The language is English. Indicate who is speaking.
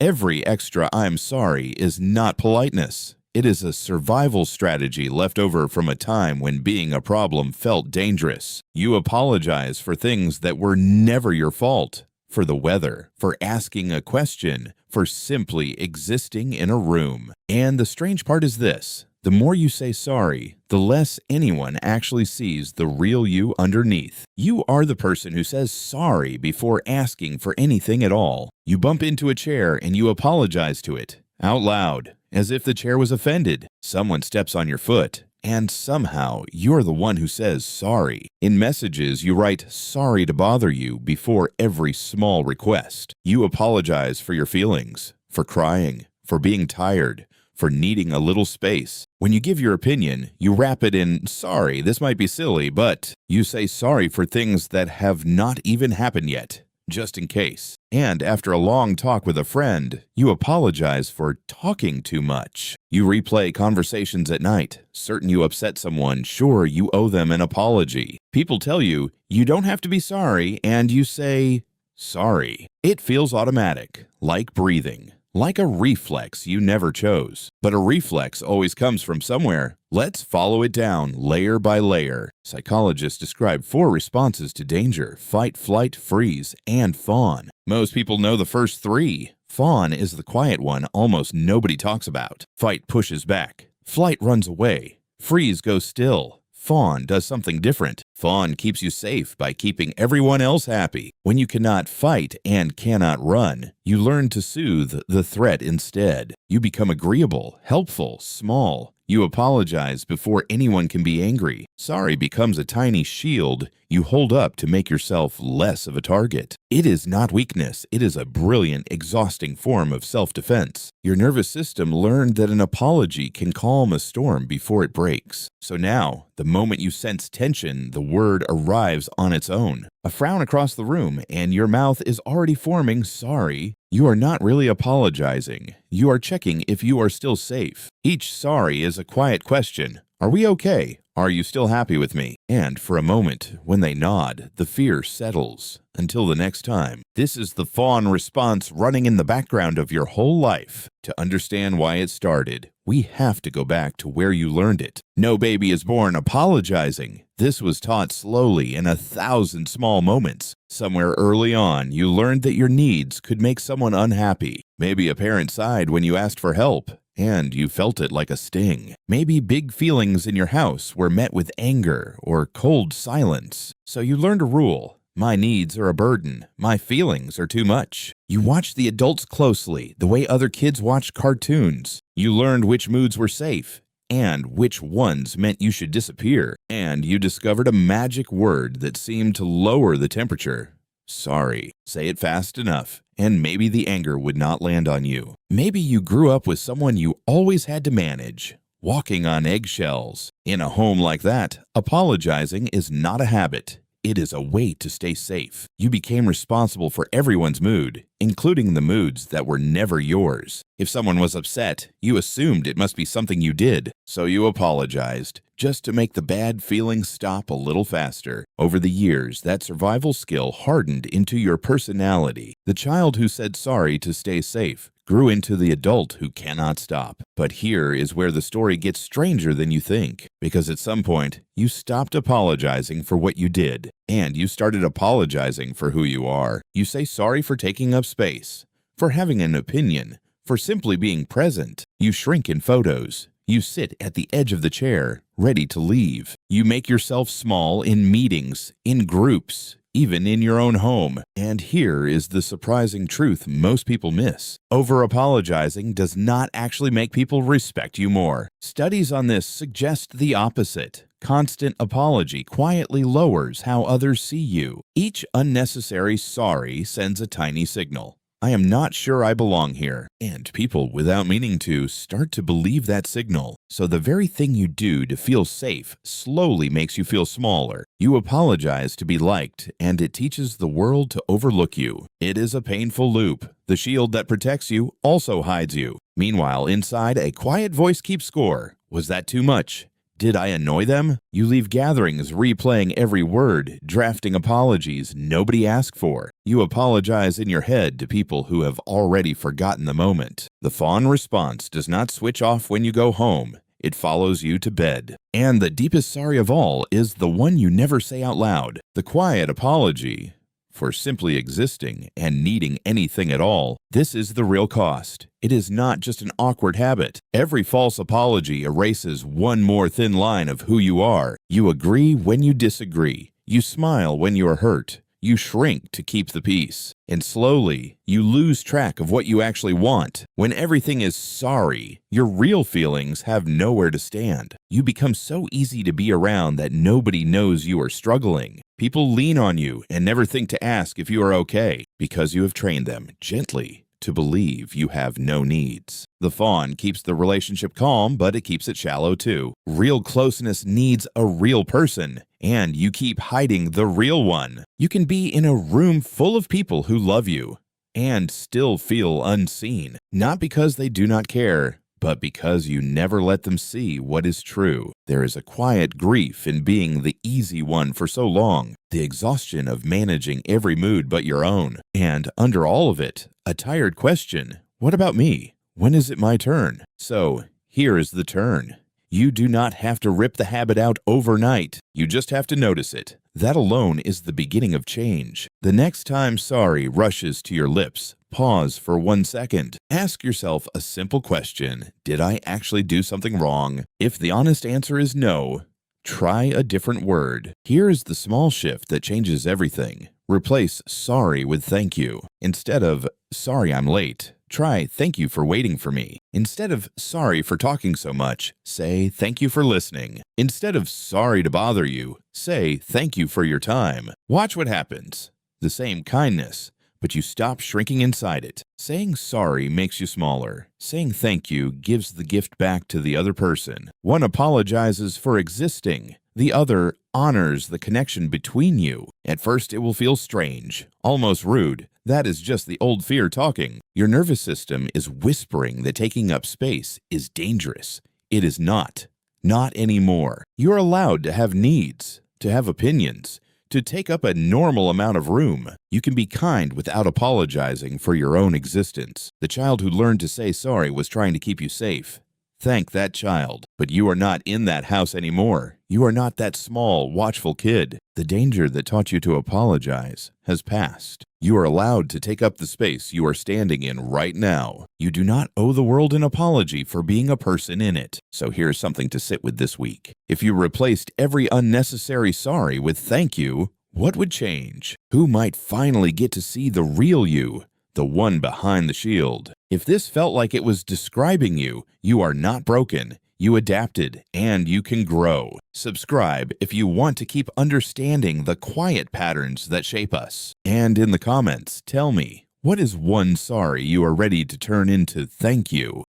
Speaker 1: Every extra "I'm sorry" is not politeness. It is a survival strategy left over from a time when being a problem felt dangerous. You apologize for things that were never your fault. For the weather, for asking a question, for simply existing in a room. And the strange part is this: the more you say sorry, the less anyone actually sees the real you underneath. You are the person who says sorry before asking for anything at all. You bump into a chair and you apologize to it, out loud, as if the chair was offended. Someone steps on your foot, and somehow you're the one who says sorry. In messages, you write "sorry to bother you" before every small request. You apologize for your feelings, for crying, for being tired, for needing a little space. When you give your opinion, you wrap it in "sorry, this might be silly," but you say sorry for things that have not even happened yet, just in case. And after a long talk with a friend, you apologize for talking too much. You replay conversations at night, certain you upset someone, sure you owe them an apology. People tell you you don't have to be sorry, and you say sorry. It feels automatic, like breathing, like a reflex you never chose. But a reflex always comes from somewhere. Let's follow it down layer by layer. Psychologists describe 4 responses to danger: fight, flight, freeze, and fawn. Most people know the first 3. Fawn is the quiet one almost nobody talks about. Fight pushes back. Flight runs away. Freeze goes still. Fawn does something different. Fawn keeps you safe by keeping everyone else happy. When you cannot fight and cannot run, you learn to soothe the threat instead. You become agreeable, helpful, small. You apologize before anyone can be angry. Sorry becomes a tiny shield you hold up to make yourself less of a target. It is not weakness. It is a brilliant, exhausting form of self-defense. Your nervous system learned that an apology can calm a storm before it breaks. So now, the moment you sense tension, the word arrives on its own. A frown across the room, and your mouth is already forming "sorry." You are not really apologizing. You are checking if you are still safe. Each sorry is a quiet question. Are we okay? Are you still happy with me? And for a moment, when they nod, the fear settles. Until the next time, this is the fawn response running in the background of your whole life. To understand why it started, we have to go back to where you learned it. No baby is born apologizing. This was taught slowly in 1,000 small moments. Somewhere early on, you learned that your needs could make someone unhappy. Maybe a parent sighed when you asked for help, and you felt it like a sting. Maybe big feelings in your house were met with anger or cold silence. So you learned a rule: my needs are a burden. My feelings are too much. You watched the adults closely, the way other kids watched cartoons. You learned which moods were safe and which ones meant you should disappear. And you discovered a magic word that seemed to lower the temperature: sorry. Say it fast enough, and maybe the anger would not land on you. Maybe you grew up with someone you always had to manage, walking on eggshells. In a home like that, apologizing is not a habit. It is a way to stay safe. You became responsible for everyone's mood, including the moods that were never yours. If someone was upset, you assumed it must be something you did, so you apologized, just to make the bad feelings stop a little faster. Over the years, that survival skill hardened into your personality. The child who said sorry to stay safe grew into the adult who cannot stop. But here is where the story gets stranger than you think, because at some point, you stopped apologizing for what you did, and you started apologizing for who you are. You say sorry for taking up space, for having an opinion, for simply being present. You shrink in photos. You sit at the edge of the chair, ready to leave. You make yourself small in meetings, in groups, even in your own home. And here is the surprising truth most people miss. Over-apologizing does not actually make people respect you more. Studies on this suggest the opposite. Constant apology quietly lowers how others see you. Each unnecessary sorry sends a tiny signal: I am not sure I belong here. And people, without meaning to, start to believe that signal. So the very thing you do to feel safe slowly makes you feel smaller. You apologize to be liked, and it teaches the world to overlook you. It is a painful loop. The shield that protects you also hides you. Meanwhile, inside, a quiet voice keeps score. Was that too much? Did I annoy them? You leave gatherings replaying every word, drafting apologies nobody asked for. You apologize in your head to people who have already forgotten the moment. The fawn response does not switch off when you go home. It follows you to bed. And the deepest sorry of all is the one you never say out loud. The quiet apology for simply existing and needing anything at all. This is the real cost. It is not just an awkward habit. Every false apology erases one more thin line of who you are. You agree when you disagree. You smile when you are hurt. You shrink to keep the peace. And slowly, you lose track of what you actually want. When everything is sorry, your real feelings have nowhere to stand. You become so easy to be around that nobody knows you are struggling. People lean on you and never think to ask if you are okay because you have trained them gently to believe you have no needs. The fawn keeps the relationship calm, but it keeps it shallow too. Real closeness needs a real person, and you keep hiding the real one. You can be in a room full of people who love you and still feel unseen, not because they do not care, but because you never let them see what is true. There is a quiet grief in being the easy one for so long, the exhaustion of managing every mood but your own, and under all of it, a tired question: what about me? When is it my turn? So, here is the turn. You do not have to rip the habit out overnight. You just have to notice it. That alone is the beginning of change. The next time sorry rushes to your lips, pause for 1 second. Ask yourself a simple question: did I actually do something wrong? If the honest answer is no, try a different word. Here is the small shift that changes everything. Replace sorry with thank you. Instead of sorry I'm late, try thank you for waiting for me. Instead of sorry for talking so much, say thank you for listening. Instead of sorry to bother you, say thank you for your time. Watch what happens. The same kindness, but you stop shrinking inside it. Saying sorry makes you smaller. Saying thank you gives the gift back to the other person. One apologizes for existing. The other honors the connection between you. At first, it will feel strange, almost rude. That is just the old fear talking. Your nervous system is whispering that taking up space is dangerous. It is not. Not anymore. You are allowed to have needs, to have opinions, to take up a normal amount of room. You can be kind without apologizing for your own existence. The child who learned to say sorry was trying to keep you safe. Thank that child. But you are not in that house anymore. You are not that small, watchful kid. The danger that taught you to apologize has passed. You are allowed to take up the space you are standing in right now. You do not owe the world an apology for being a person in it. So here's something to sit with this week. If you replaced every unnecessary sorry with thank you, what would change? Who might finally get to see the real you? The one behind the shield. If this felt like it was describing you, you are not broken. You adapted, and you can grow. Subscribe if you want to keep understanding the quiet patterns that shape us. And in the comments, tell me, what is one sorry you are ready to turn into thank you?